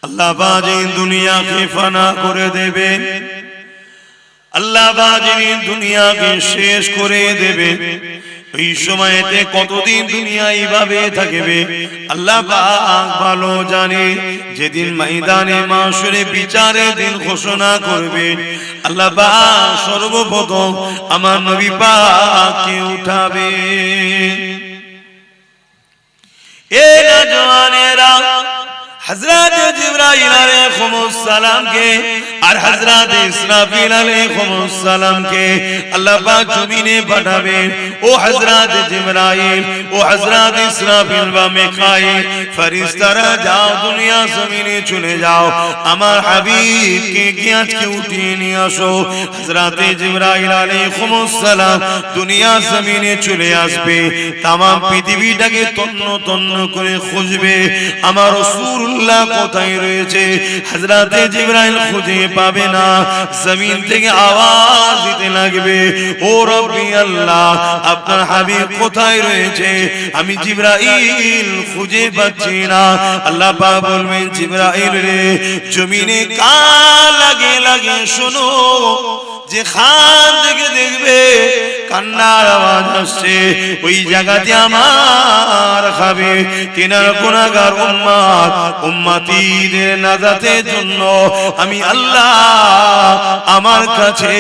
আল্লাহ বাজি দুনিয়াকে ফানা করে দেবেন, আল্লাহ বাজি দুনিয়াকে শেষ করে দেবে। এই সময়তে কতদিন দুনিয়া এইভাবে থাকবে আল্লাহ পাক ভালো জানে। যেদিন ময়দানে মাশরে বিচারের দিন ঘোষণা করবে আল্লাহ পাক সর্বপ্রথম আমার নবী পাককে উঠাবে। এ নওজওয়ানেরা, হযরত জিবরাইল আলাইহিস সালাম কে আর হযরত ইসরাফিল আলাইহিস সালাম কে আল্লাহ পাক জমিনে পাঠাবেন। ও হযরত জিবরাইল, ও হযরত ইসরাফিল বা মিকাইল, ফেরেশতারা যাও দুনিয়া জমিনে চলে যাও, আমার হাবিবকে কি আজকে উঠিয়ে নিয়ে আসো। হযরত জিবরাইল আলাইহিস সালাম দুনিয়া জমিনে চলে আসবে, তাম পৃথিবীটাকে তন্ন তন্ন করে খুঁজবে আমার রাসূলুল্লাহ কোথায় রয়েছে। হযরত জিবরাইল খুঁজে পাবে না, জমিন থেকে আওয়াজ দিতে লাগবে, ও রব্বি আল্লাহ, আপনার হাবিব কোথায় রয়েছে, আমি জিবরাইল খুঁজে পাচ্ছি না। আল্লাহ পাক বলবেন, জিবরাইল রে, জমিনে কান লাগে লাগে শোনো, যে খান থেকে দেখবে কান্নার আওয়াজ আসছে, ওই জায়গাতে আমার হাবিব তিনার গুনাহগার উম্মত উম্মতিদের নাজাতের জন্য আমি আল্লাহ আমার কাছে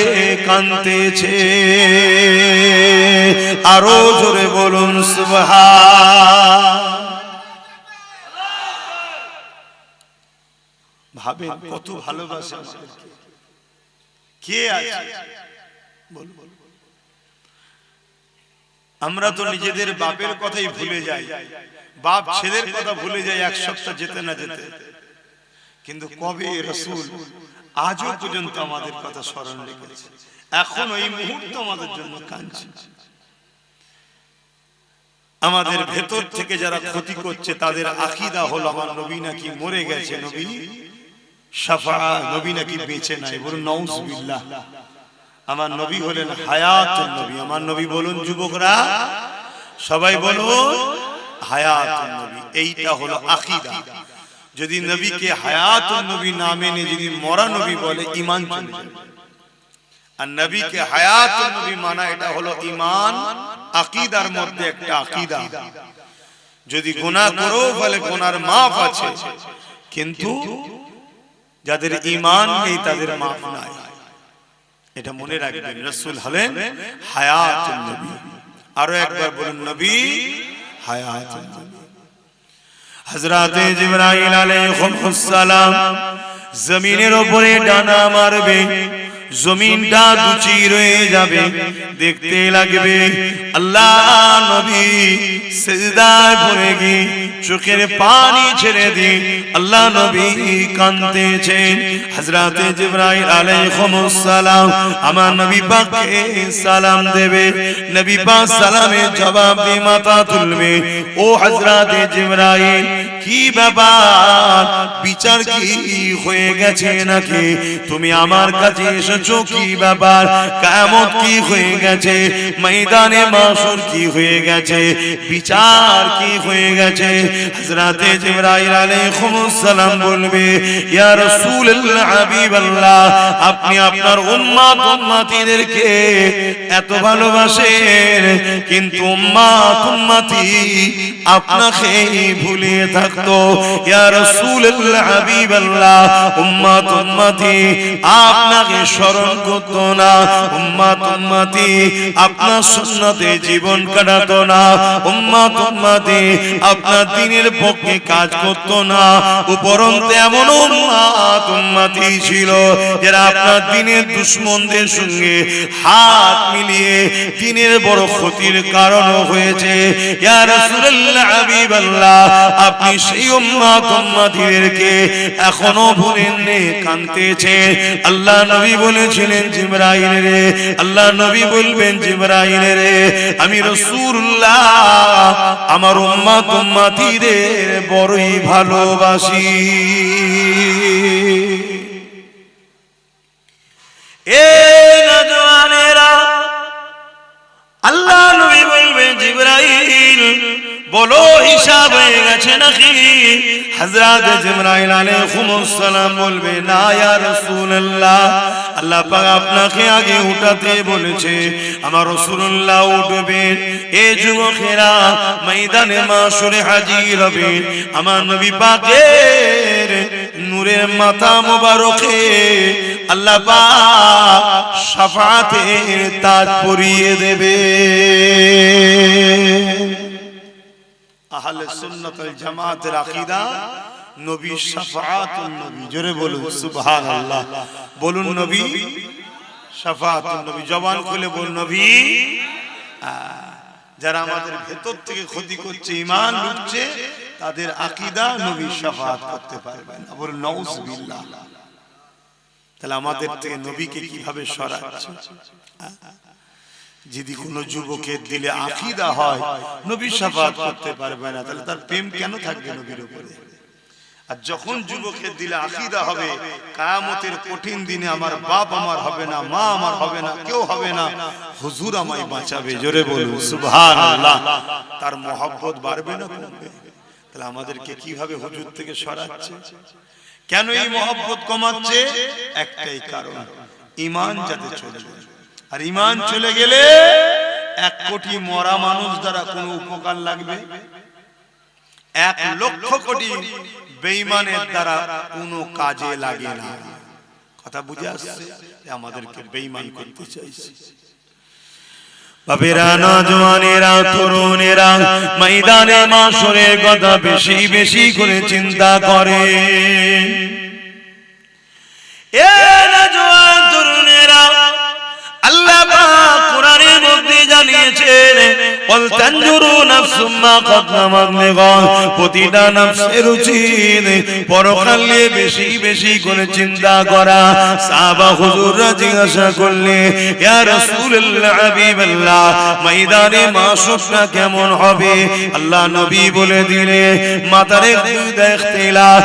কাঁদতেছে। আরো জোরে বলুন সুবহান। ভাবেন কত ভালোবাসা কে আছে, বল। আমরা তো নিজেদের বাপের কথাই ভুলে যাই, বাপ ছেলের কথা ভুলে যাই এক সপ্তাহ যেতে না যেতে, কিন্তু কবে রাসূল আজও পর্যন্ত আমাদের কথা স্মরণ রেখেছে, এখন এই মুহূর্ত আমাদের জন্য কাঁদছে। আমাদের ভেতর থেকে যারা ক্ষতি করছে তাদের আকীদা হলো আমার নবী নাকি মরে গেছে, নবী শাফাআত, নবী নাকি বেঁচে নাই। বলুন নাউযুবিল্লাহ। আমার নবী হলেন হায়াতুন নবী। আমার নবী বলুন যুবকরা, সবাই বলুন হায়াতুন নবী। এইটা হলো আকীদা। যদি নবীকে হায়াতুন নবী না মেনে যদি মরা নবী বলে, ঈমান চলে যাবে। আর নবীকে হায়াতুন নবী মানা, এটা হলো ঈমান, আকীদার মধ্যে একটা আকীদা। যদি গুনাহ করো বলে গুনার মাফ আছে, কিন্তু যাদের ঈমান নেই তাদের মাফ নাই। এটা মনে রাখবেন, রাসূল হলেন হায়াতুন নবী। আরো একবার বলুন, নবী হায়াতুন নবী। হযরত জিবরাইল আলাইহিস সালাম জমিনের উপরে ডানা মারবে, জমিনটা দুচি রয়ে যাবে, দেখতে লাগবে আল্লাহ নবী সিজদায় পড়ে গিয়ে চোখের পানি ছেড়ে দিয়ে আল্লাহ নবী কাঁদতেছেন। হযরত জিবরাইল আলাইহিস সালাম আমার নবী পাককে সালাম দেবে, নবী পাক সালামের জবাব দিয়ে মাথা তুলবে। ও হযরত জিবরাইল, কি ব্যাপার, বিচার কি হয়ে গেছে নাকি? তুমি আমার কাছে এসেছো, কি ব্যাপার? কিয়ামত কি হয়ে গেছে? ময়দানে মাশর কি হয়ে গেছে? বিচার কি হয়ে গেছে? হযরত জিবরাইল আলাইহিস সালাম বলবে, ইয়া রাসূলুল্লাহ, হাবিবাল্লাহ, আপনি আপনার উম্মত উম্মতিদেরকে এত ভালোবাসেন, কিন্তু উম্মত উম্মতি আপনাকে ভুলে থাকতো। ইয়া রাসূলুল্লাহ, হাবিবাল্লাহ, উম্মত উম্মতি আপনাকে স্মরণ করতো না, উম্মত উম্মতি আপনার সুন্নতে জীবন কাটাতো না, উম্মত উম্মতি আপনার দ্বীনের পক্ষে কাজ করতো না। উপরন্তু এমন উম্মত উম্মতি ছিল যারা আপনার দ্বীনের দুশমনদের সঙ্গে হাত মিলিয়ে দ্বীনের বড় ক্ষতির কারণ হয়েছে। ইয়া রাসূলুল্লাহ, হাবিবাল্লাহ, আপনি সেই উম্মত উম্মতিদেরকে এখনো ভুলেননি, কাঁদতেছে। আল্লাহ নবী বলেছিলেন, জিবরাইল রে, আল্লাহ নবী বলবেন, জিবরাইল রে, আমি রাসূলুল্লাহ আমার উম্মত উম্মতিদের বড়ই ভালোবাসি। এ নওজওয়ানেরা, আল্লাহ নবী বলবেন, জিবরাইল জিবরিল বলো হিসাব হয়ে গেছে নাকি? হযরত জিবরাইল আলাইহিস সালাম বলবে না ইয়া রাসূলুল্লাহ, আল্লাহ পাক আপনাকে আগে উঠাতে বলেছে। আমার রাসূলুল্লাহ উঠবেন, এই যুবকেরা ময়দানে মাশরে হাজির হবে। আমার নবী পাকের নূরের মাথা মোবারকে আল্লাহ পাক শাফাতের তাজ পরিয়ে দেবে। আহলে সুন্নাত ওয়াল জামাতের আকীদা নবী শাফাআতুন নবী। জোরে বলুন সুবহানাল্লাহ। বলুন নবী শাফাআতুন নবী। জবান খুলে বল নবী। যারা আমাদের ভেতর থেকে ক্ষতি করছে, ঈমান লুটছে, তাদের আকীদা নবী শাফাআত করতে পারবে না। বলুন নাউযুবিল্লাহ। তাহলে আমাদের থেকে নবীকে কিভাবে সরাচ্ছে? যদি কোনো যুবকের দিলে আকীদা হয় নবী শাফাআত করতে পারবে না, তাহলে তার প্রেম কেন থাকবে নবীর উপরে? আর যখন যুবকের দিলে আকীদা হবে কিয়ামতের কঠিন দিনে আমার বাপ আমার হবে না, মা আমার হবে না, কেউ হবে না, হুজুর আমায় বাঁচাবে। জোরে বলুন সুবহানাল্লাহ। তার মহব্বত বাড়বে না কমবে? তাহলে আমাদেরকে কিভাবে হুজুর থেকে সরাচ্ছে? কেন এই মহব্বত কমাচ্ছে? একটাই কারণ, ঈমান যাতে চলে যায়। আর ঈমান চলে গেলে 1 কোটি মরা মানুষ দ্বারা কোনো উপকার লাগবে? 1 লক্ষ কোটি বেঈমানের দ্বারা কোনো কাজে লাগে না। কথা বুঝে আসছে? আমাদেরকে বেঈমান করতে চাইছে। বাবেরা, নওজওয়ানেরা, তরুণেরা ময়দানে মাশরের কথা বেশি বেশি করে চিন্তা করে। এ নওজওয়ান তরুণেরা, আল্লাহ পাক কোরআনের মধ্যে জানিয়েছেন ওয়াল তানজুরু নাফসুম মা কদ্দামাত লিগাদ। প্রতিটা নফসের উচিত পরকাল নিয়ে বেশি বেশি করে চিন্তা করা। সাহাবা হুজুররা জিজ্ঞাসা করলে ইয়া রাসূলুল্লাহ হাবিবাল্লাহ, ময়দানে মাশরটা কেমন হবে? আল্লাহ নবী বলে দিলে মাথার দুইটা ইখতিলাফ।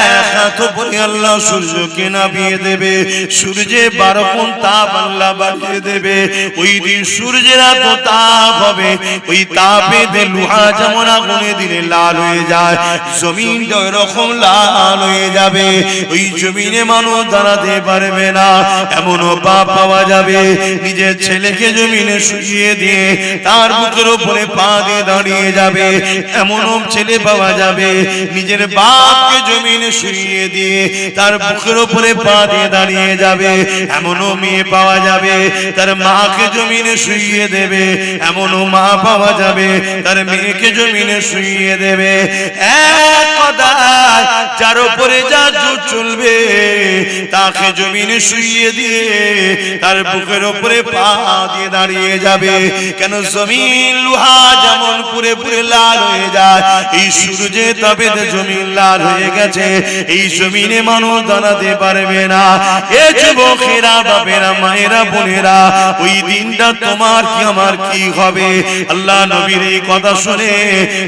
এক হাত উপরে আল্লাহ সূর্যকে নামিয়ে দেবে, সূর্যে 12 গুণ তাপ আল্লাহ বাড়িয়ে দেবে। ওই দিন সূর্যের এত তাপ হবে, ওই তাপে লোহা যেমন আগুনে দিলে লাল হয়ে যায়, জমিনটা এরকম লাল হয়ে যাবে। ওই জমিনে মানুষ দাঁড়াতে পারবে না। এমনও পাপ পাওয়া যাবে, নিজের ছেলেকে জমিনে শুইয়ে দিয়ে তার বুকের উপরে পা দিয়ে দাঁড়িয়ে যাবে। এমনও ছেলে পাওয়া যাবে, নিজের বাপকে জমিনে শুইয়ে দিয়ে তার বুকের উপরে পা দিয়ে দাঁড়িয়ে যাবে। এমনও মেয়ে পাওয়া যাবে, তার মাকে জমিনে শুইয়ে দেবে। এমনও মা পাওয়া যাবে, তার মেয়েকে জমিনে শুইয়ে দেবে। এক কথায় যার উপরে যা জোর চলবে তাকে জমিনে শুইয়ে দিয়ে তার বুকের উপরে পা দিয়ে দাঁড়িয়ে যাবে। কেন? জমিন লোহা যেমন পুরে পুরে লাল হয়ে যায়, এই সূর্যে তবে জমিন লাল হয়ে গেছে। এই জমিনে মানুষ দাঁড়াতে পারবে না। এ যুবকেরা, বাপেরা, মায়েরা, বোনেরা, ওই দিনটা তোমার কি আমার কি হবে? আল্লাহ নবীর এই কথা শুনে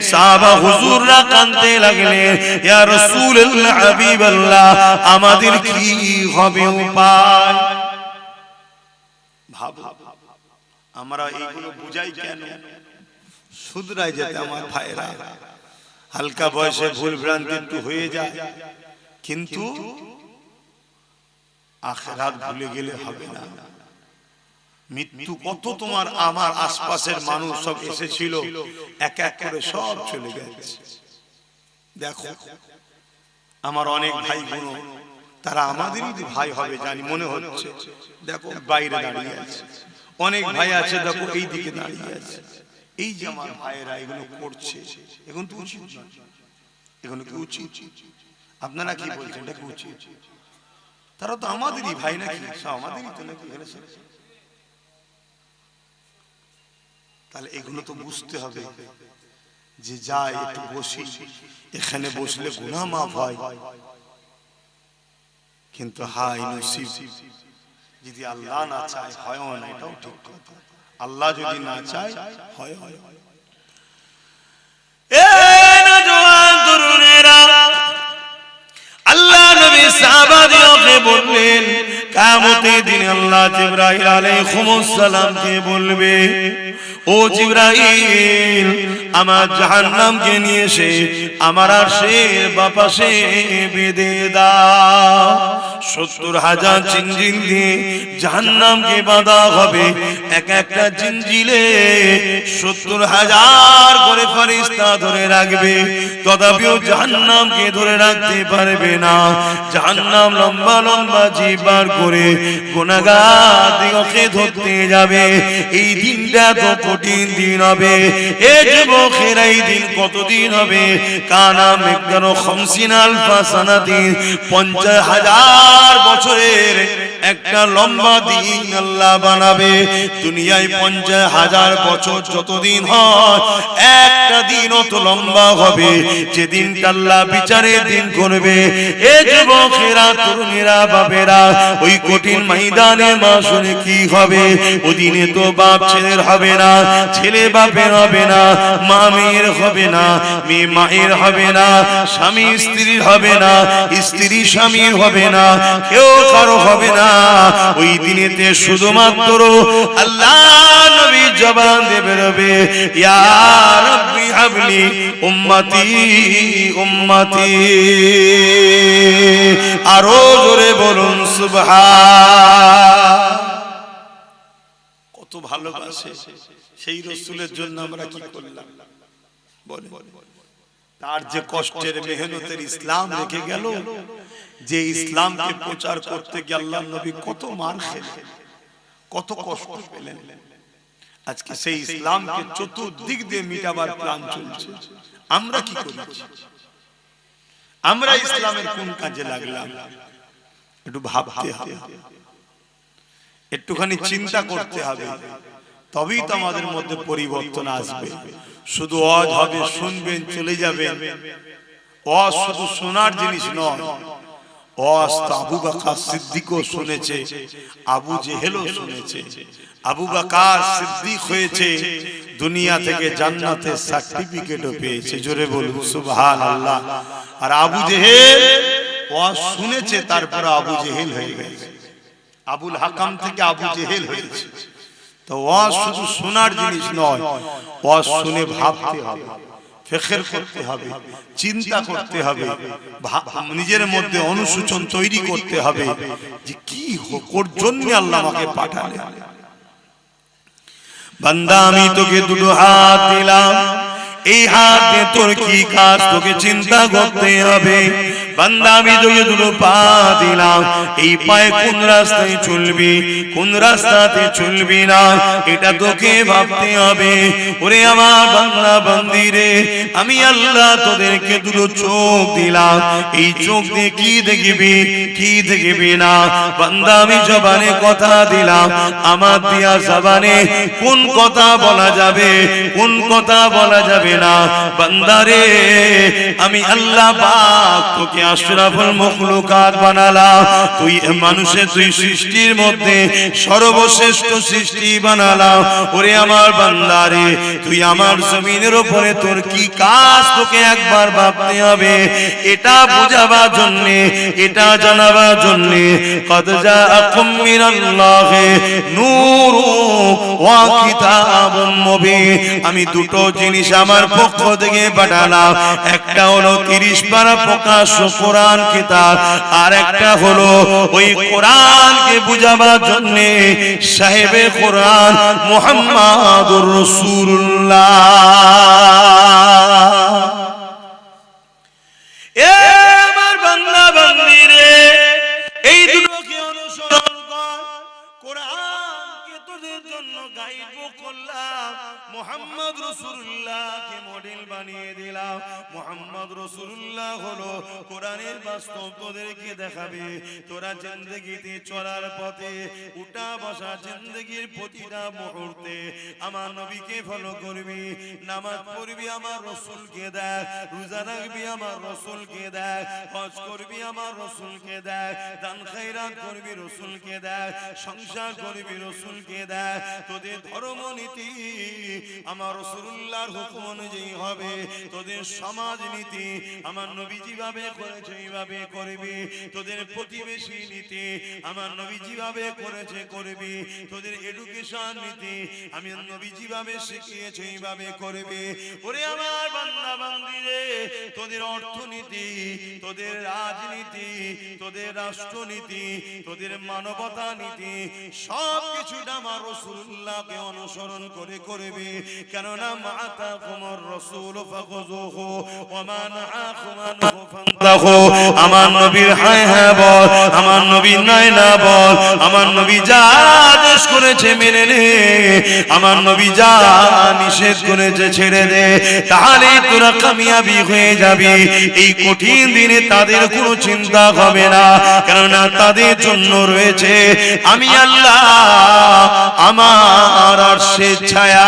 সাহাবা হুজুররা কাঁদতে লাগলেন, ইয়া রাসূলুল্লাহ হাবিবাল্লাহ, আমাদের কি হবে উপায়? ভাবো, আমরা এইগুলো বুঝাই কেন? শুধরাই যেতে আমার ভাইরা। হালকা বয়সে ভুল ভ্রান্তি একটু হয়ে যায়, কিন্তু আখিরাত ভুলে গেলে হবে না। মৃত্যু কত তোমার আমার আশপাশের মানুষ সব এসেছিল, এক এক করে সব চলে গেছে। দেখো আমার অনেক ভাই বোন, তারা আমাদেরই ভাই হবে জানি মনে হচ্ছে। দেখো বাইরে দাঁড়িয়ে আছে, অনেক ভাই আছে দেখো এই দিকে দাঁড়িয়ে আছে। এই যে আমার ভাইয়েরা এগুলো করছে, এখন তো উচিত না, এগুলো কি উচিত? আপনারা কি বলছেন, এটা কি উচিত? তারা তো আমাদেরই ভাই নাকি, সব আমাদেরই তো নাকি। তাহলে এগুলো তো বুঝতে হবে যে যাই একটু বসি, এখানে বসলে গুনাহ মাফ হয়। কিন্তু হাই নসিব, যদি আল্লাহ না চায় হয় না, এটাও ঠিক কথা। আল্লাহ যদি না চায় হয়। এ নওজওয়ান তরুণেরা, আল্লাহ নবী সাহাবাদেরকে বললেন কিয়ামতের দিন আল্লাহ জিবরাইল আলাইহিস সালামকে বলবে, ও জিবরাইল, আমার জাহান্নামকে নিয়ে এসে আমার আরশের বাপাশে বেঁধে দাও। 70,000 জিনজিল দিয়ে জাহান্নামকে বাঁধা হবে। এক একটা জিনজিলে 70,000 করে ফেরেশতা ধরে রাখবে, তথাপিও জাহান্নামকে ধরে রাখতে পারবে না। জাহান্নাম লম্বা লম্বা জিহ্বার করে গুনাহগারদিগকে ধরতে যাবে। এই দিনটা তো কঠিন দিন হবে। এ যুবকেরা, এই দিন কতদিন হবে? কানা মিকদারু 50 আলফা সানাতিন, 50,000 বছরের একটা লম্বা দিন আল্লাহ বানাবে। দুনিয়ায় 50,000 বছর যতদিন হয়, একটা দিন অত লম্বা হবে যেদিন আল্লাহ বিচারের দিন করবে। এ যুবকেরা, তরুণীরা, বাবেরা, ওই কঠিন ময়দানে মাসুরে কি হবে? ওদিনে তো বাপ ছেলের হবে না, ছেলে বাপের হবে না, মা মেয়ের হবে না, মেয়ে মায়ের হবে না, স্বামী স্ত্রীর হবে না, স্ত্রী স্বামীর হবে না, কেউ কারো হবে না। ওই দিনেতে শুধুমাত্র আল্লাহ নবী জবান দিয়ে বেরোবে, ইয়া রাব্বি হাবলি উম্মতি উম্মতি। আরো জোরে বলুন সুবহান। কত ভালোবাসে সেই রাসূলের জন্য আমরা কি করলাম বলেন? তার যে কষ্টের মেহনতের ইসলাম রেখে গেল, যে ইসলামকে প্রচার করতে গিয়ে আল্লাহর নবী কত মার খেলেন, কত কষ্ট পেলেন। আজকে সেই ইসলামকে চতুর্দিক দিয়ে মিটাবার প্ল্যান চলছে। আমরা কি করেছি? আমরা ইসলামের কোন কাজে লাগলাম? একটু ভাবতে হবে, একটুখানি চিন্তা করতে হবে, তবেই তো আমাদের মধ্যে পরিবর্তন আসবে। শুধু ওয়াজ হবে, শুনবেন, চলে যাবেন। ওয়াজ শুধু শোনার জিনিস নয়। ওয়াজ তো আবু বকর সিদ্দিকও শুনেছে, আবু জেহেলও শুনেছে। আবু বকর সিদ্দিক হয়েছে, দুনিয়া থেকে জান্নাতের সার্টিফিকেটও পেয়েছে। জোরে বলুন সুবহানাল্লাহ। আর আবু জেহেল ওয়াজ শুনেছে, তারপর আবু জেহেল হয়ে গেছে। আবুল হাকাম থেকে আবু জেহেল হয়েছে। তো ওয়াজ শুধু শোনার জিনিস নয়, ওয়াজ শুনে ভাবতে হবে, ফিকির করতে হবে, চিন্তা করতে হবে, নিজের মধ্যে অনুশোচন তৈরি করতে হবে যে কি কোর জন্য আল্লাহ আমাকে পাঠালেন। বান্দা, আমি তোকে দুটো হাত দিলাম, এই হাত দিয়ে তোর কি কাজ তোকে চিন্তা করতে হবে। বান্দা, আমি তোকে দুটো পা দিলাম, এই পায়ে কোন রাস্তায় চলবি, কোন রাস্তাতে চলবি না, এটা তোকে ভাবতে হবে। ওরে আমার বাংলা বান্দিরে, আমি আল্লাহ তোদেরকে দুটো চোখ দিলাম, এই চোখ দিয়ে কি দেখবি, কি দেখবি না। বান্দা, আমি জবানে কথা দিলাম, আমার দিয়া জবানে কোন কথা বলা যাবে, কোন কথা বলা যাবে না। বান্দারে, আমি আল্লাহ পাক তোকে আশরাফুল মখলুকাত বানালাম। তুই মানুষের, তুই সৃষ্টির মধ্যে সর্বশ্রেষ্ঠ সৃষ্টি বানালাম। ওরে আমার বান্দারে, তুই আমার জমিনের উপরে তোর কি কাজ তোকে একবার ভাবতে হবে। এটা বোঝাবার জন্য, এটা জানাবার জন্য, কদ জাআকুম মিনাল্লাহি নূরুন ওয়া কিতাবুম মুবিন, আমি দুটো জিনিস আমার পক্ষ থেকে পাঠালাম। একটা হলো 30 পারা প্রকাশ্য কোরআন কিতাব, আর একটা হলো ওই কোরআনকে বুঝাবার জন্য সাহেবে কোরআন মুহাম্মাদুর রাসূলুল্লাহ। এ আমার বান্দা বান্দীরে, এই দুটোকে অনুসরণ কর। কোরআনকে তোদের জন্য গাইড করলাম, মুহাম্মদ রাসূলুল্লাহকে মডেল বানিয়ে দিলাম। মুহাম্মদ রাসূলুল্লাহ হলো কোরআনের বাস্তব তোদেরকে দেখাবে। তোরা জিন্দেগিতে চলার পথে, উঠা বসা জিন্দেগির প্রতিটা মুহূর্তে আমার নবীকে ফলো করবি, নামাজ পড়বি আমার রাসূলকে দেখ, রোজা রাখবি আমার রাসূলকে দেখ, হজ করবি আমার রাসূলকে দেখ, দান খয়রাত করবি রাসূলকে দেখ, সংসার করবি রাসূলকে দেখ। তোদের ধর্মনীতি আমার রাসূলুল্লাহর হুকুম অনুযায়ী হবে, তোদের সমাজ সমাজ নীতি আমার নবী যেভাবে করেছে এইভাবে করবে, তোদের প্রতিবেশী নীতি আমার নবী যেভাবে করেছে করবে, তোদের এডুকেশন নীতি আমি নবী যেভাবে শিখিয়েছে এইভাবে করবে। ওরে আমার বান্দা বান্দীরে, তোদের অর্থনীতি, তোদের রাজনীতি, তোদের রাষ্ট্রনীতি, তোদের মানবতা নীতি সব কিছুটা আমার রাসূলুল্লাহকে অনুসরণ করে করবে। কেননা মাআতাকুমুর রাসূল ফাখুযুহু ওয়া মা নাহাকুম আনহু ফান্তাহু। আমার নবীর হ্যাঁ হ্যাঁ বল, আমার নবীর নয় না বল, আমার নবী যা আদেশ করেছে মেনে নে, আমার নবী যা নিষেধ করেছে ছেড়ে দে, তাহলে তোরা কামিয়াবি হয়ে যাবি। এই কঠিন দিনে তাদের কোনো চিন্তা হবে না, কেননা তাদের জন্য রয়েছে আমি আল্লাহ, আমার আরশের ছায়া।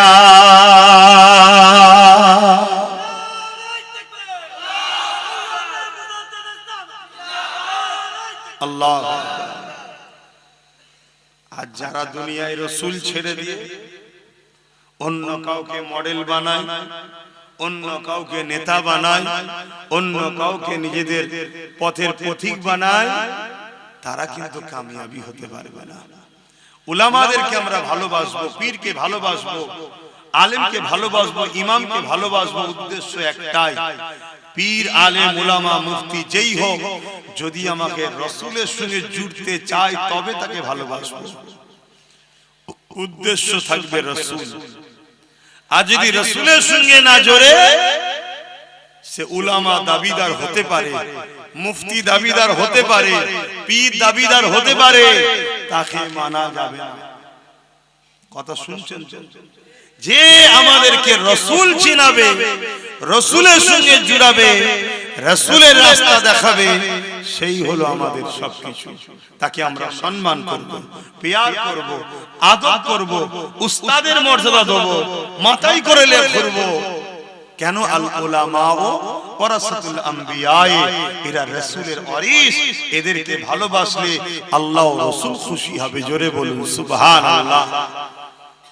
আল্লাহ। আর যারা দুনিয়ায় রসুল ছেড়ে দিয়ে অন্য কাউকে মডেল বানায়, অন্য কাউকে নেতা বানায়, অন্য কাউকে নিজেদের পথের পথিক বানায়, তারা কিন্তু কামিয়াবি হতে পারবে না। উলামাদেরকে আমরা ভালোবাসবো, পীরকে ভালোবাসবো, আলেমকে ভালোবাসবো, ইমামকে ভালোবাসবো, উদ্দেশ্য একটাই, পীর আলেম উলামা মুফতি যেই হোক যদি আমাকে রাসূলের সঙ্গে জুড়তে চায় তবে তাকে ভালোবাসবো। উদ্দেশ্য থাকবে রাসূল। আর যদি রাসূলের সঙ্গে না জোড়ে, সে উলামা দাবিদার হতে পারে, মুফতি দাবিদার হতে পারে, পীর দাবিদার হতে পারে, তাকে মানা যাবে না। কথা শুনছেন? যে আমাদেরকে রাসূল চিনাবে, রাসূলের সঙ্গে জুড়াবে, রাসূলের রাস্তা দেখাবে, সেই হলো আমাদের সবকিছু। তাকে আমরা সম্মান করব, প্যার করব, আদর করব, উস্তাদের মর্যাদা দেব, মাথায় করে লেখ করব। কেন? আল উলামাউ ওয়ারাসাতুল আম্বিয়া, এরা রাসূলের ওয়ারিস। এদেরকে ভালোবাসলে আল্লাহ ও রাসূল খুশি হবে। জোরে বলুন সুবহানাল্লাহ।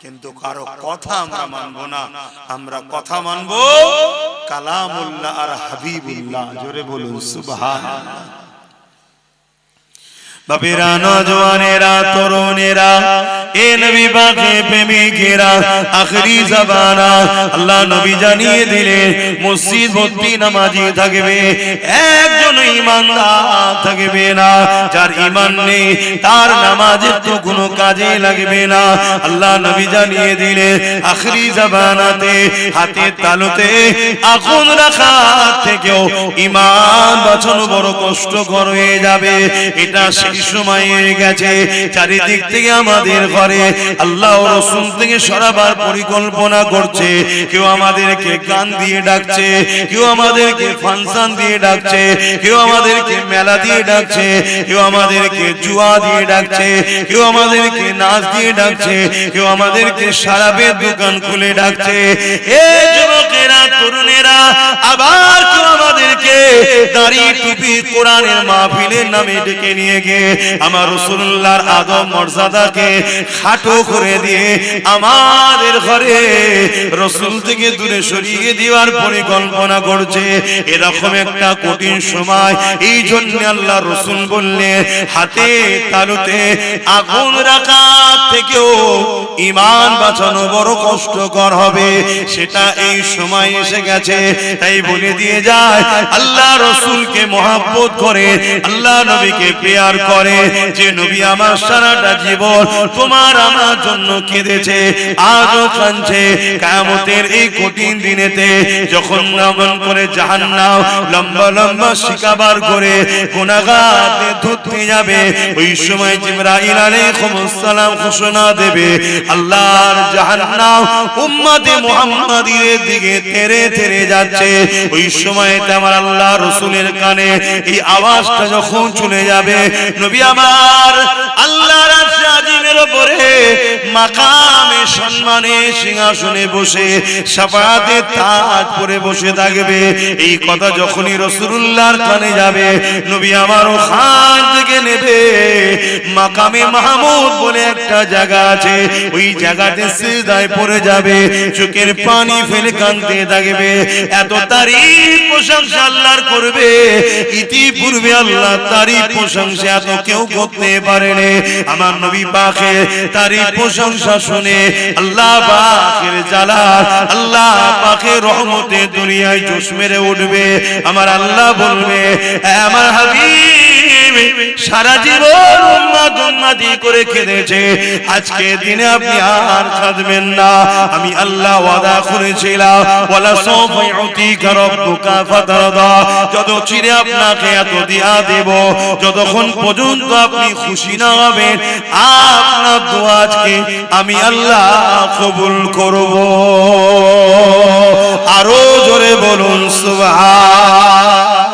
কিন্তু কারো কথা আমরা মানব না, আমরা কথা মানব কালামুল্লাহ আর হাবিবুল্লাহ। জোরে বলুন সুবহানাল্লাহ। বাপেরা, নওজওয়ানেরা, তরুণেরা, এ নবী পাকে প্রেমিকেরা, আখরি জামানা আল্লাহ নবী জানিয়ে দিলেন মসজিদ ভর্তি নামাজি থাকবে, একজন ঈমানদার থাকবে না। যার ঈমান নেই তার নামাজের তো কোনো কাজে লাগবে না। আল্লাহ নবী জানিয়ে দিলেন আখরি জামানাতে হাতের তালুতে আগুন রাখা থেকেও ঈমান বাঁচানো বড় কষ্টকর হয়ে যাবে। এটা সেই সময় গেছে, চারিদিক থেকে আমাদের ঘরে আল্লাহ ও রাসূল থেকে সরাবার পরিকল্পনা করছে। কেউ আমাদেরকে গান দিয়ে ডাকছে, কেউ আমাদেরকে ফাংশন দিয়ে ডাকছে, কেউ আমাদেরকে মেলা দিয়ে ডাকছে, কেউ আমাদেরকে জুয়া দিয়ে ডাকছে, কেউ আমাদেরকে নাচ দিয়ে ডাকছে, কেউ আমাদেরকে শরাবের দোকান খুলে ডাকছে। এই যুবকেরা, তরুণেরা, আবার কেউ আমাদেরকে দাড়ি টুপি কোরআনের মাহফিলের নামে ডেকে নিয়ে গিয়ে আমার রাসূলুল্লাহর আদব মর্যাদাকে খাটো করে দিয়ে আমাদের ঘরে রাসূল থেকে দূরে সরিয়ে দেওয়ার পরিকল্পনা করছে। এরকম একটা কঠিন সময়, এই জন্য আল্লাহ রাসূল বললেন হাতে তালুতে আগুন রাখা থেকেও ঈমান বাঁচানো বড় কষ্টকর হবে। সেটা এই সময় এসে গেছে। তাই বলে দিয়ে যায়, আল্লাহ রাসূলকে মহব্বত করে, আল্লাহ নবীকে প্যার করে, যে নবী আমার সারাটা জীবন তোমার আমার জন্য কেঁদেছে, আজও কাঁদছে। কিয়ামতের এই কঠিন দিনেতে যখন নামন করে জাহান্নাম লম্বা লম্বা শিকাবার করে গুনাহগারদের ধরতে যাবে, ওই সময় জিবরাইল আলাইহিস সালাম ঘোষণা দেবে আল্লাহর জাহান্নাম উম্মতে মুহাম্মাদির দিকে তেরে তেরে যাচ্ছে। ওই সময়তে আমার আল্লাহ রাসূলের কানে এই আওয়াজটা যখন চলে যাবে, নবী আমার আল্লাহর আরশ আজিমের উপরে মাকামে সম্মানে সিংহাসনে বসে শাফাআতের তাজ পরে বসে থাকবে। এই কথা যখনই রাসূলুল্লাহর কানে যাবে, নবী আমার ওখান থেকে নেবে। মাকামে মাহমুদ বলে একটা জায়গা আছে, ওই জায়গাতে সিজদায় পড়ে যাবে, চোখের পানি ফেলে কাঁদতে থাকবে। এত তারিফ প্রশংসা আল্লাহর করবে, ইতিপূর্বে আল্লাহ তারিফ প্রশংসা এত কেউ করতে পারেনি। আমার নবী পাকের তারিফ প্রশংসা শুনে আল্লাহ পাকের জালাল, আল্লাহ পাকের রহমতে দুনিয়ায় জোশ মেরে উঠবে। আমার আল্লাহ বলবে, আমার হাবিব সারা জীবন উম্মত উম্মতি করে কেঁদেছে, আজকে দিনে আপনি আর কাঁদবেন না। আমি আল্লাহ ওয়াদা করেছিলাম, ওয়ালা সাওফা ইউতিকা রাব্বুকা ফাতারদা, যত চিরে আপনাকে এত দিয়া দেব, যতক্ষণ পর্যন্ত আপনি খুশি না হবেন আপনার দোয়া আজকে আমি আল্লাহ কবুল করব। আরো জোরে বলুন সুবহান।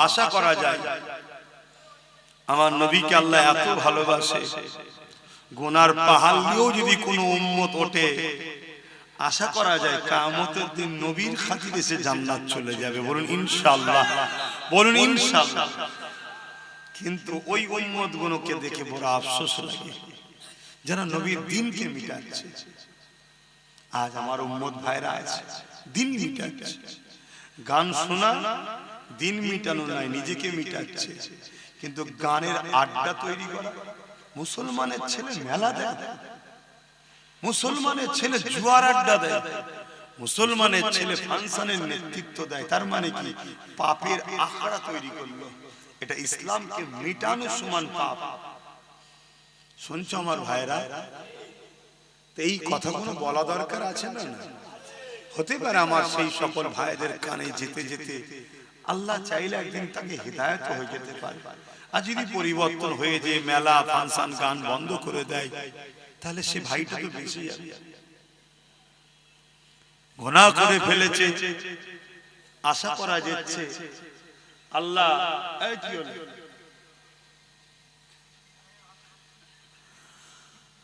আশা করা যায় আমার নবীকে আল্লাহ এত ভালোবাসে, গুনার পাহাড় দিয়েও যদি কোনো উম্মত ওঠে, আশা করা যায় কিয়ামতের দিন নবীর খাতিরে সে জান্নাত চলে যাবে। বলুন ইনশাআল্লাহ, বলুন ইনশাআল্লাহ। কিন্তু ওই উম্মত গুলোকে দেখে বড় আফসোস লাগে যারা নবীর দিনকে মিটাচ্ছে। আজ আমার উম্মত ভাইরা আছে দিন মিটাচ্ছে, গান শোনা দিন মিটানো নাই, নিজেকে মিটাচ্ছে। কিন্তু গানের আড্ডা তৈরি করা, মুসলমানের ছেলে মেলা দেয়, মুসলমানের ছেলে জুয়ার আড্ডা দেয়, মুসলমানের ছেলে ফাংশনের নেতৃত্ব দেয়, তার মানে কি পাপের আখড়া তৈরি করলো। এটা ইসলামকে মিটানোর সমান পাপ। শুনছো আমার ভাইরা? এই কথাগুলো বলা দরকার আছে না? হতে পারে আমার সেই সকল ভাইদের কানে যেতে যেতে আল্লাহ চাইলে একদিন তাকে হিদায়াত হয়ে যেতে পারে। আর যদি পরিবর্তন হয়ে যে মেলা ফাংশন গান বন্ধ করে দেয়, তাহলে সে ভাইটা তো বেঁচে যাবে। গুনাহ করে ফেলেছে, আশা করা যাচ্ছে আল্লাহ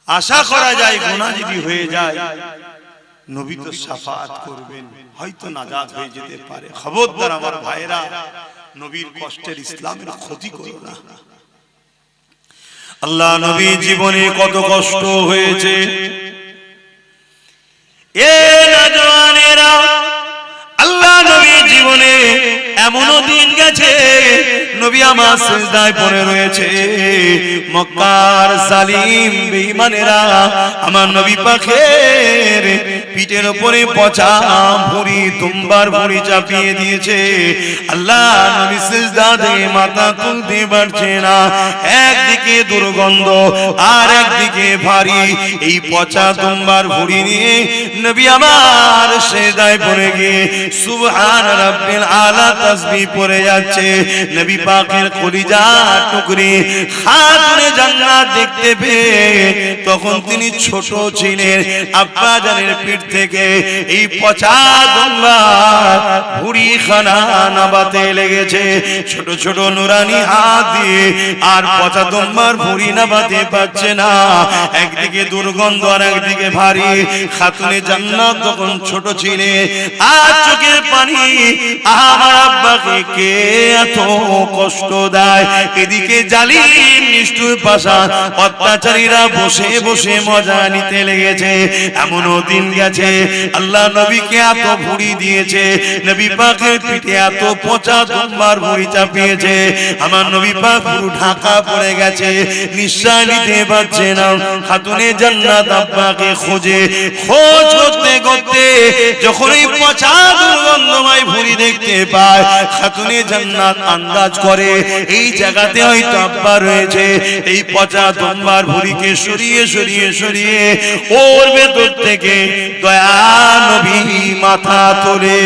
আশা করা যায় গুনাহ যদি হয়ে যায় নবী তো শাফাআত করবেন, হয়তো নাজাত হয়ে যেতে পারে। খবরদার আমার ভাইরা, নবীর কষ্টের ইসলামের ক্ষতি করো না। আল্লাহ নবী জীবনে কত কষ্ট হয়েছে। এ নওজওয়ানেরা, আল্লাহ নবীর জীবনে এমনও দিন গেছে নবী আমার সিজদায় পড়ে রয়েছে। মক্কার জালিম বেঈমানেরা আমার নবী পাকের পিঠের উপরে পচা ভুঁড়ি, তুম্বার ভুঁড়ি চাপিয়ে দিয়েছে। আল্লাহ নবী সিজদাতে মাথা তুলতে পারছে না। একদিকে দুর্গন্ধ আর একদিকে ভারী, এই পচা তুম্বার ভুঁড়ি নিয়ে নবী আমার সিজদায় পড়ে গিয়ে সুবহান রাব্বিল আলা তাসবিহ পড়ে যাচ্ছে। নবী পাকের কলিজা টুকরি খাতুনে জান্নাত দেখতে পেয়ে তখন তিনি ছোট ছিলেন। আব্বা জানের পিঠ থেকে এই পচা দুম্বার ভুঁড়ি খানা নাবাতে লেগেছে। ছোট ছোট নুরানি হাত দিয়ে আর পচা দুম্বার ভুঁড়ি নাবাতে পারছে না। একদিকে দুর্গন্ধ আর একদিকে ভারী। খাতুনে জান্নাত তখন ছোট ছিলেন আর চোখের পানি আমার আব্বাকে কে এত কষ্ট দেয়। এদিকে জালিম নিষ্ঠুর পাশান অত্যাচারীরা বসে বসে মজা নিতে লেগেছে। এমনও দিন গেছে আল্লাহ নবীকে এত ভুঁড়ি দিয়েছে, নবী পাকের পিঠে এত পচা দুম্বার ভুঁড়ি চাপিয়েছে, আমার নবী পাক পুরো ঢাকা পড়ে গেছে, নিঃশ্বাস নিতে পারছে না। খাতুনে জান্নাত আব্বাকে খোঁজে, খোঁজ করতে করতে যখন এই পচা দুর্গন্ধময় ভুঁড়ি দেখতে পায়, খাতুনে জান্নাত আন্দাজ করে এই জায়গাতে হয়তো আব্বা রয়েছে। এই পচা দুম্বার ভুঁড়িকে সরিয়ে সরিয়ে সরিয়ে ওর ভেতর থেকে দয়া নবী মাথা তোলে।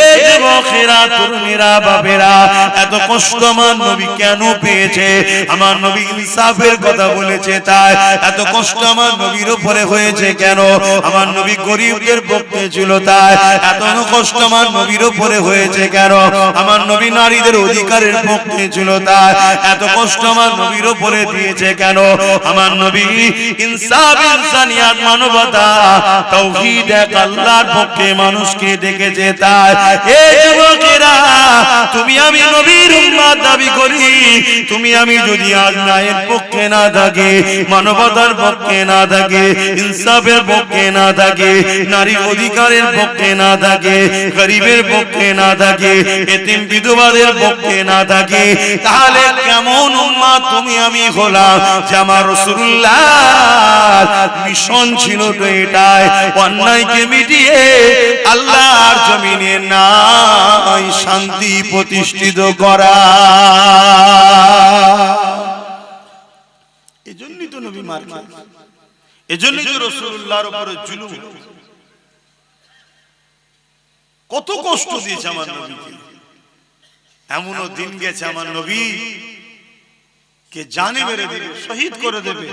এই যুবকেরা, তরুণীরা, বাপেরা, এত কষ্ট আমার নবী কেন পেয়েছে? আমার নবী ইনসাফের কথা বলেছে তাই। এত কষ্ট আমার নবীর উপরে হয়েছে কেন? আমার নবী গরিবদের পক্ষে ছিল তাই। এত কষ্ট আমার নবীর উপরে হয়েছে কেন? আমার নবী নারীদের অধিকারের পক্ষে ছিল তাই। এত কষ্ট আমার নবীর উপরে দিয়েছে কেন? আমার নবী ইনসাফ, ইনসানিয়াত, মানবতা, তাওহীদ, এক আল্লাহর পক্ষে মানুষকে ডেকেছে তাই। এই যুবকেরা, তুমি আমি নবীর উম্মত দাবি করি, তুমি আমি যদি আজ ন্যায়ের পক্ষে না থাকি, মানবতার পক্ষে না থাকি, ইনসাফের পক্ষে না থাকি, নারীর অধিকারের পক্ষে না থাকি, গরিবের পক্ষে না থাকি, এতিম বিধবাদের পক্ষে না থাকি, তাহলে কেমন উম্মত তুমি আমি হলাম? যে আমার রাসূলুল্লাহ মিশন ছিল তো এটাই, অন্যায়কে মিটিয়ে আল্লাহর জমিনে নাই শান্তি প্রতিষ্ঠিত করা। এজন্যই তো নবী মার খেয়েছেন, এজন্যই তো রাসূলুল্লাহর উপরে জুলুম, কত কষ্ট দিয়েছে আমার নবীকে। এমনও দিন গেছে আমার নবী কে জানে মেরে দেবে, শহীদ করে দেবে।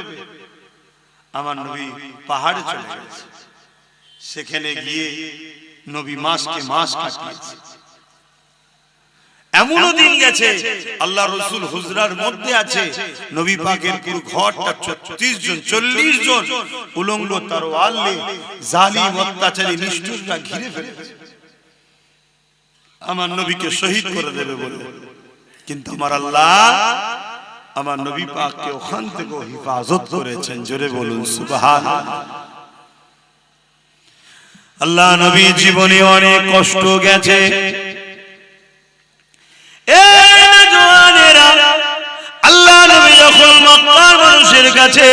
আমার নবী পাহাড়ে চলে গেছে, সেখানে গিয়ে নবী মাসকে মাস কাটিয়েছে। এমনও দিন গেছে আল্লাহ রাসূল হুজরার মধ্যে আছে, নবী পাকের পুরো ঘরটা 36 জন 40 জন উলঙ্গ তরোয়াল নিয়ে জালিম অত্যাচারী নিষ্ঠুররা ঘিরে ফেলেছে আমার নবীকে শহীদ করে দেবে বলে। কিন্তু আমার আল্লাহ আমার নবী পাককে ওখান থেকে হিফাজত করেছেন। জোরে বলুন সুবহানাল্লাহ। আল্লাহ নবী জীবনে অনেক কষ্ট গেছে। আল্লাহ নবী যখন মক্কার মানুষের কাছে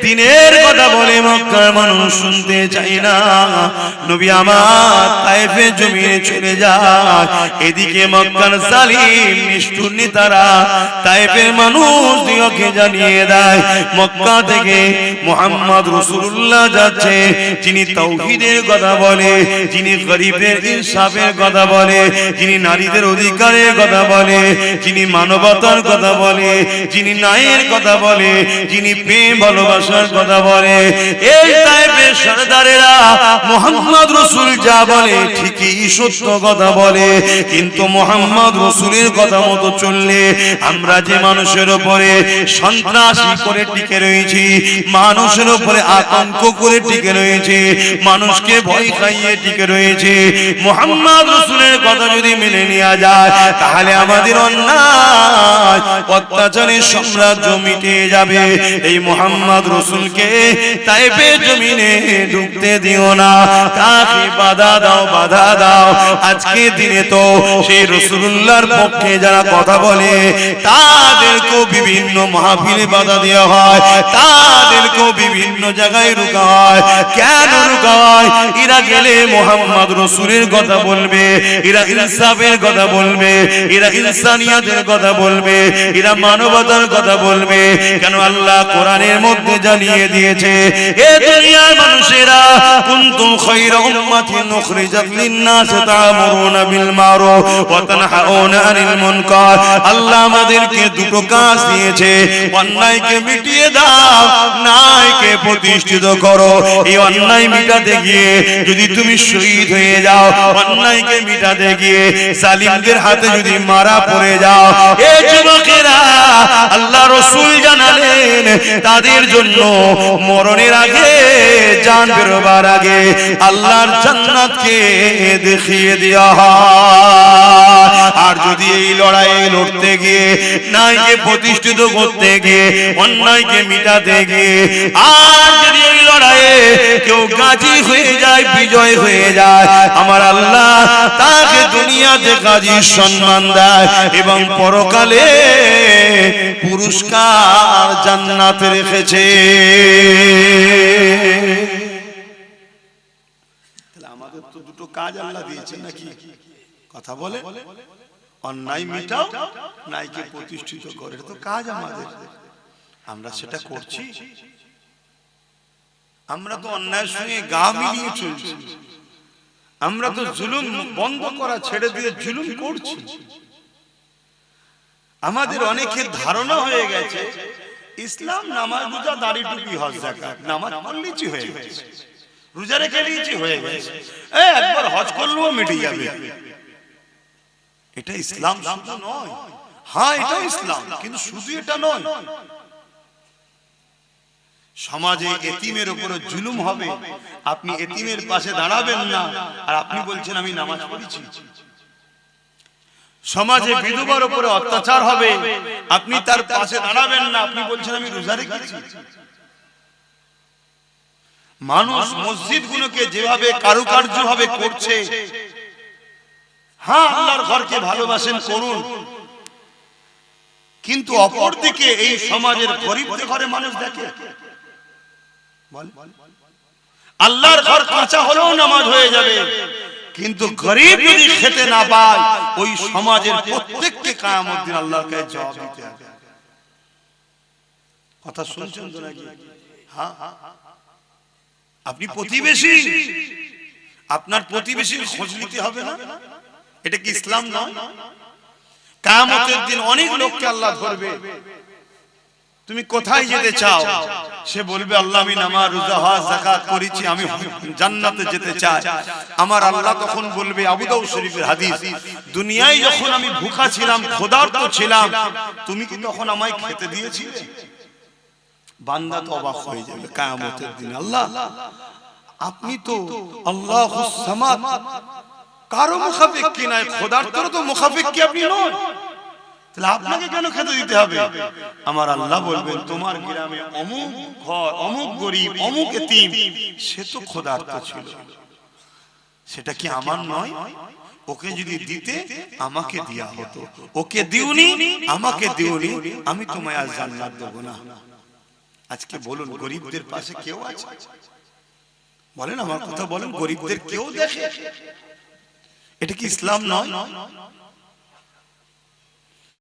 দিনের কথা বলে, মক্কার মানুষ শুনতে চায় না। নবী আমার তায়েফের জমিনে চলে যায়। এদিকে মক্কার জালিম নিষ্ঠুর নেতারা তায়েফের মানুষদিগকে জানিয়ে দেয়, মক্কা থেকে মুহাম্মদ রাসূলুল্লাহ যাচ্ছে, যিনি তাওহীদের কথা বলে, যিনি গরিবের ইনসাফের কথা বলে, যিনি নারীদের অধিকারের কথা বলে, যিনি মানবতার কথা বলে, যিনি ন্যায়ের কথা বলে, যিনি প্রেম ভালোবাসার কথা বলে। এই তায়েফের সরদারেরা মুহাম্মদ রাসূল যা বলে ঠিকই সত্য কথা বলে, কিন্তু মুহাম্মদ রাসূলের কথা মতো চললে আমরা যে মানুষের উপরে সন্ত্রাসী করে টিকে রয়েছি, মানুষের উপরে আতঙ্ক করে টিকে রয়েছে, মানুষকে ভয় খাইয়ে টিকে রয়েছে, মুহাম্মদ রাসূলের কথা যদি মেনে নেওয়া যায় তাহলে আমাদের অন্যায় অত্যাচারের সাম্রাজ্য মিটে যাবে। এই মুহাম্মদ রাসূলকে তায়েফের জমিনে ঢুকতে দিও না, তাকে বাধা দাও, বাধা দাও। আজকে দিনে তো সেই রাসূলুল্লাহর পক্ষে যারা কথা বলে তাদেরকেও বিভিন্ন মাহফিলে বাধা দেওয়া হয়, তাদেরকেও বিভিন্ন জায়গায় রোকা হয়। কেন রোকা হয়? এরা গেলে মুহাম্মদ রাসূলের কথা বলবে, এরা ইনসাফের কথা বলবে, এরা ইনসানিয়াতের কথা বলবে, এরা মানবতার কথা বলবে। কেন? আল্লাহ কোরআনের মধ্যে জানিয়ে দিয়েছে, এ দুনিয়ার মানুষেরা কুনতুম খায়রা উম্মাতিন উখরিজাত লিন-নাস তা'মুরুনা বিল মারুফ ওয়া তানহাউনা আনিল মুনকার। আল্লাহ আমাদেরকে দুটো কাজ দিয়েছে, অন্যায়কে মিটিয়ে দাও, ন্যায়কে প্রতিষ্ঠিত করো। এই অন্যায় মিটাতে গিয়ে যদি তুমি শহীদ হয়ে যাও, অন্যায়কে মিটাতে গিয়ে জালিমদের হাতে যদি মারা পড়ে যাও, এই যুবকেরা আল্লাহ রাসূল জানালেন তাদের জন্য মরণের আগে, জান বেরোবার আগে আল্লাহর জান্নাতকে দেখিয়ে দেওয়া হয়। আর যদি এই লড়াইয়ে লড়তে গিয়ে, ন্যায়কে প্রতিষ্ঠিত করতে গিয়ে, অন্যায়কে মিটাতে গিয়ে আর যদি এই লড়াইয়ে কেউ গাজী হয়ে যায়, বিজয় হয়ে যায়, আমার আল্লাহ তাকে দুনিয়াতে গাজীর সম্মান দেয় এবং পরকালে পুরস্কার জান্নাতে রেখেছে। আমাদের তো দুটো কাজ আল্লাহ দিয়েছেন নাকি? কথা বলে, অন্যায় মিটাও, ন্যায়কে প্রতিষ্ঠিত করে, এটা তো কাজ আমাদের। আমরা সেটা করছি? আমরা তো অন্যায়ের সঙ্গে গা মিলিয়ে চলছি, আমরা তো জুলুম বন্ধ করা ছেড়ে দিয়ে জুলুম করছি। আমাদের অনেকের ধারণা হয়ে গেছে ইসলাম নামাজ, রোজা, দাড়ি, টুপি, হজ, যাকাত, নামাজ পড়লেই হয়ে গেছে, রোজা রেখে নিয়েছি হয়ে গেছে, একবার হজ করলেও মিটে যাবে। এটা ইসলাম শুধু নয়, হ্যাঁ এটাও ইসলাম, কিন্তু শুধু এটা নয়। সমাজে এতিমের উপরে জুলুম হবে, আপনি এতিমের পাশে দাঁড়াবেন না, আর আপনি বলছেন আমি নামাজ পড়েছি। সমাজে বিধবার উপরে অত্যাচার হবে, আপনি তার পাশে দাঁড়াবেন না, আপনি বলছেন আমি রোজা রেখেছি। মানুষ মসজিদগুলোকে যেভাবে কারুকার্য ভাবে করছে, হ্যাঁ আল্লাহর ঘরকে ভালোবাসেন করুন, কিন্তু অপরদিকে এই সমাজের গরিবদের ঘরে মানুষ দেখে আল্লাহর ঘর কাঁচা হলেও নামাজ হয়ে যাবে, কিন্তু গরিব যদি খেতে না পায় ওই সমাজের প্রত্যেককে কিয়ামত দিন আল্লাহর কাছে জবাব দিতে হবে। কথা শুনছেন তো নাকি? হ্যাঁ, আপনি প্রতিবেশী, আপনার প্রতিবেশীর খোঁজ নিতে হবে না? এটা কি ইসলাম নয়? কিয়ামতের দিন অনেক লোককে আল্লাহ ধরবে, তুমি কোথায় যেতে চাও? সে বলবে আল্লাহ আমি নামাজ রোজা হজ যাকাত করেছি, আমি জান্নাতে যেতে চাই। আমার আল্লাহ তখন বলবে, আবু দাউদ শরীফের হাদিস, দুনিয়ায় যখন আমি ভুখা ছিলাম, ক্ষুধার্ত ছিলাম, তুমি কি তখন আমায় খেতে দিয়েছিলে? বান্দা তো অবাক হয়ে যাবে কিয়ামতের দিন, আল্লাহ আপনি তো আল্লাহুস সামাদ, কারো মুখাফিক কি নাই, খোদারতর তো মুখাফিক কি আপনি নন, তাহলে আপনাকে কেন খেতে দিতে হবে? আমার আল্লাহ বলবেন, তোমার গ্রামে অমুক ঘর, অমুক গরিব, অমুক এতিম, সে তো খোদার্ত ছিল, সেটা কি আমার নয়? ওকে যদি দিতে আমাকে দেয়া হতো, ওকে দিওনি, আমাকে দিওনি, আমি তোমায় আজ জান্নাত দেব না। আজকে বলুন গরিবদের পাশে কেউ আছে? বলেন, আমার কথা বলেন, গরিবদের কেউ দেখে? এটা কি ইসলাম নয়?